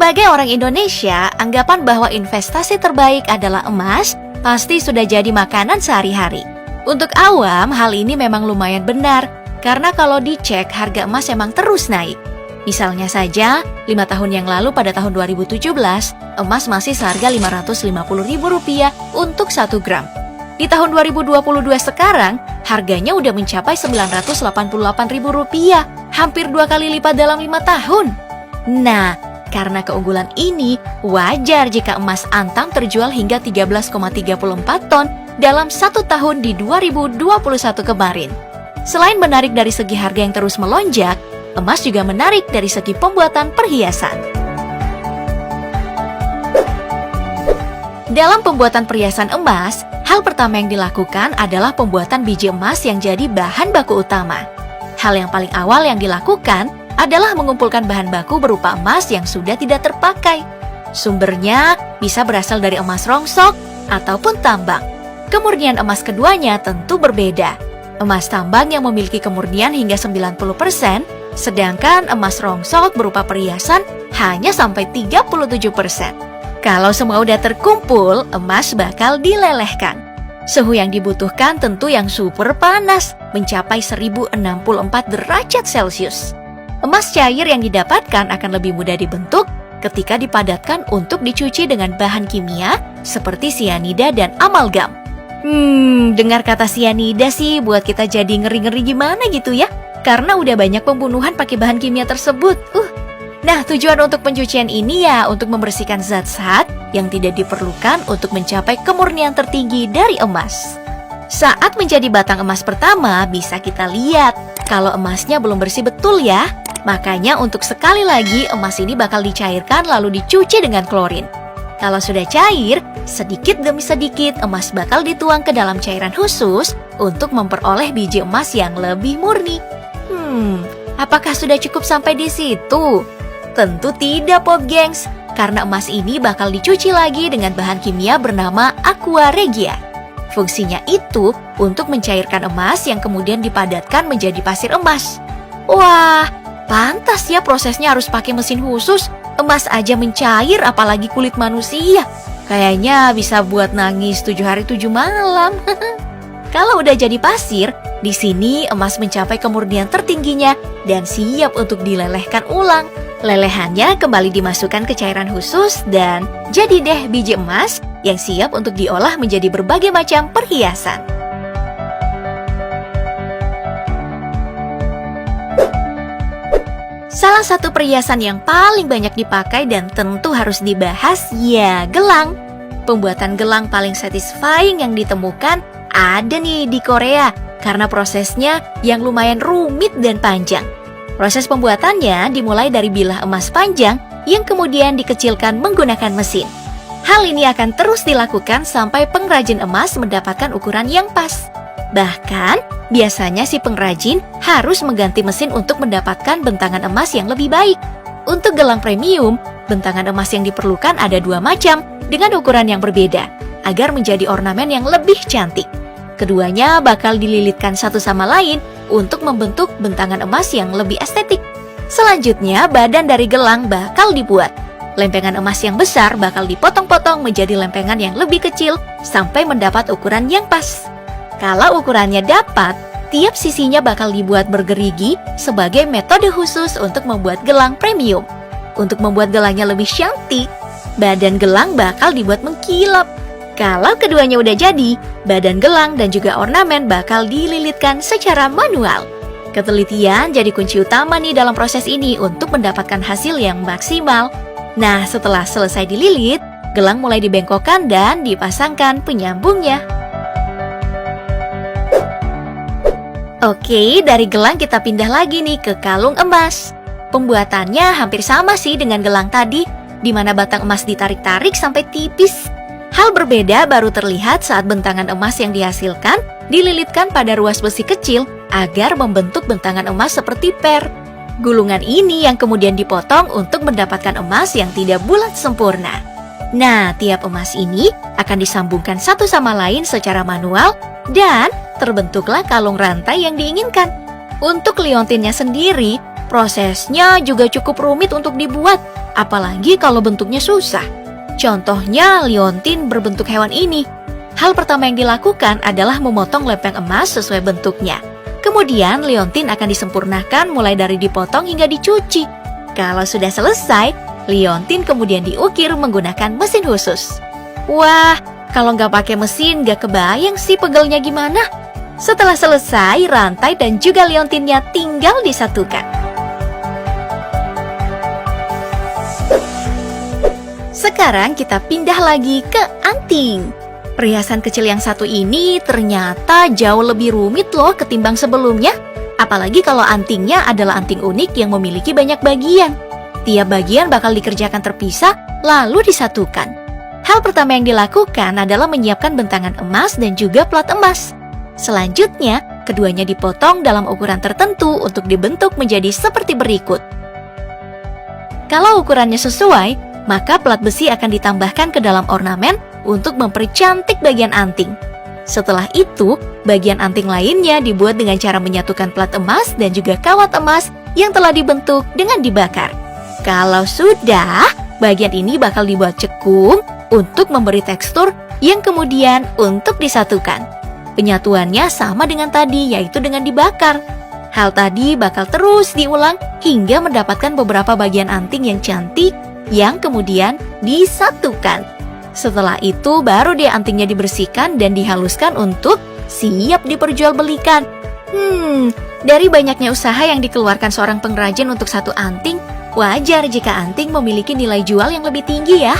Sebagai orang Indonesia, anggapan bahwa investasi terbaik adalah emas pasti sudah jadi makanan sehari-hari. Untuk awam, hal ini memang lumayan benar, karena kalau dicek harga emas emang terus naik. Misalnya saja, 5 tahun yang lalu pada tahun 2017, emas masih seharga Rp550.000 untuk 1 gram. Di tahun 2022 sekarang, harganya udah mencapai Rp988.000, hampir 2 kali lipat dalam 5 tahun. Nah, karena keunggulan ini, wajar jika emas antam terjual hingga 13,34 ton dalam 1 tahun di 2021 kemarin. Selain menarik dari segi harga yang terus melonjak, emas juga menarik dari segi pembuatan perhiasan. Dalam pembuatan perhiasan emas, hal pertama yang dilakukan adalah pembuatan biji emas yang jadi bahan baku utama. Hal yang paling awal yang dilakukan adalah mengumpulkan bahan baku berupa emas yang sudah tidak terpakai. Sumbernya bisa berasal dari emas rongsok ataupun tambang. Kemurnian emas keduanya tentu berbeda. Emas tambang yang memiliki kemurnian hingga 90%, sedangkan emas rongsok berupa perhiasan hanya sampai 37%. Kalau semua udah terkumpul, emas bakal dilelehkan. Suhu yang dibutuhkan tentu yang super panas, mencapai 1064 derajat Celcius. Emas cair yang didapatkan akan lebih mudah dibentuk ketika dipadatkan untuk dicuci dengan bahan kimia seperti sianida dan amalgam. Dengar kata sianida sih buat kita jadi ngeri-ngeri gimana gitu ya, karena udah banyak pembunuhan pakai bahan kimia tersebut. Nah, tujuan untuk pencucian ini ya untuk membersihkan zat-zat yang tidak diperlukan untuk mencapai kemurnian tertinggi dari emas. Saat menjadi batang emas pertama, bisa kita lihat kalau emasnya belum bersih betul ya. Makanya untuk sekali lagi emas ini bakal dicairkan lalu dicuci dengan klorin. Kalau sudah cair, sedikit demi sedikit emas bakal dituang ke dalam cairan khusus untuk memperoleh biji emas yang lebih murni. Apakah sudah cukup sampai di situ? Tentu tidak, Pop Gengs, karena emas ini bakal dicuci lagi dengan bahan kimia bernama Aqua Regia. Fungsinya itu untuk mencairkan emas yang kemudian dipadatkan menjadi pasir emas. Wah, pantas ya prosesnya harus pakai mesin khusus. Emas aja mencair, apalagi kulit manusia. Kayaknya bisa buat nangis 7 hari 7 malam. Kalau udah jadi pasir, di sini emas mencapai kemurnian tertingginya dan siap untuk dilelehkan ulang. Lelehannya kembali dimasukkan ke cairan khusus dan jadi deh biji emas yang siap untuk diolah menjadi berbagai macam perhiasan. Salah satu perhiasan yang paling banyak dipakai dan tentu harus dibahas ya gelang. Pembuatan gelang paling satisfying yang ditemukan ada nih di Korea karena prosesnya yang lumayan rumit dan panjang. Proses pembuatannya dimulai dari bilah emas panjang yang kemudian dikecilkan menggunakan mesin. Hal ini akan terus dilakukan sampai pengrajin emas mendapatkan ukuran yang pas. Bahkan, biasanya si pengrajin harus mengganti mesin untuk mendapatkan bentangan emas yang lebih baik. Untuk gelang premium, bentangan emas yang diperlukan ada 2 macam dengan ukuran yang berbeda, agar menjadi ornamen yang lebih cantik. Keduanya bakal dililitkan satu sama lain untuk membentuk bentangan emas yang lebih estetik. Selanjutnya, badan dari gelang bakal dibuat. Lempengan emas yang besar bakal dipotong-potong menjadi lempengan yang lebih kecil sampai mendapat ukuran yang pas. Kalau ukurannya dapat, tiap sisinya bakal dibuat bergerigi sebagai metode khusus untuk membuat gelang premium. Untuk membuat gelangnya lebih cantik, badan gelang bakal dibuat mengkilap. Kalau keduanya udah jadi, badan gelang dan juga ornamen bakal dililitkan secara manual. Ketelitian jadi kunci utama nih dalam proses ini untuk mendapatkan hasil yang maksimal. Nah, setelah selesai dililit, gelang mulai dibengkokkan dan dipasangkan penyambungnya. Oke, dari gelang kita pindah lagi nih ke kalung emas. Pembuatannya hampir sama sih dengan gelang tadi, di mana batang emas ditarik-tarik sampai tipis. Hal berbeda baru terlihat saat bentangan emas yang dihasilkan dililitkan pada ruas besi kecil agar membentuk bentangan emas seperti per. Gulungan ini yang kemudian dipotong untuk mendapatkan emas yang tidak bulat sempurna. Nah, tiap emas ini akan disambungkan satu sama lain secara manual dan terbentuklah kalung rantai yang diinginkan. Untuk liontinnya sendiri, prosesnya juga cukup rumit untuk dibuat. apalagi kalau bentuknya susah. Contohnya liontin berbentuk hewan ini. Hal pertama yang dilakukan adalah memotong lempeng emas sesuai bentuknya. Kemudian liontin akan disempurnakan mulai dari dipotong hingga dicuci. Kalau sudah selesai, liontin kemudian diukir menggunakan mesin khusus. Wah, kalau nggak pakai mesin nggak kebayang sih pegelnya gimana. Setelah selesai, rantai dan juga liontinnya tinggal disatukan. Sekarang kita pindah lagi ke anting. Perhiasan kecil yang satu ini ternyata jauh lebih rumit loh ketimbang sebelumnya. Apalagi kalau antingnya adalah anting unik yang memiliki banyak bagian. Tiap bagian bakal dikerjakan terpisah lalu disatukan. Hal pertama yang dilakukan adalah menyiapkan bentangan emas dan juga plat emas. Selanjutnya, keduanya dipotong dalam ukuran tertentu untuk dibentuk menjadi seperti berikut. Kalau ukurannya sesuai, maka plat besi akan ditambahkan ke dalam ornamen untuk mempercantik bagian anting. Setelah itu, bagian anting lainnya dibuat dengan cara menyatukan plat emas dan juga kawat emas yang telah dibentuk dengan dibakar. Kalau sudah, bagian ini bakal dibuat cekung untuk memberi tekstur yang kemudian untuk disatukan. Penyatuannya sama dengan tadi, yaitu dengan dibakar. Hal tadi bakal terus diulang hingga mendapatkan beberapa bagian anting yang cantik yang kemudian disatukan. Setelah itu baru deh antingnya dibersihkan dan dihaluskan untuk siap diperjualbelikan. Dari banyaknya usaha yang dikeluarkan seorang pengrajin untuk satu anting, wajar jika anting memiliki nilai jual yang lebih tinggi ya.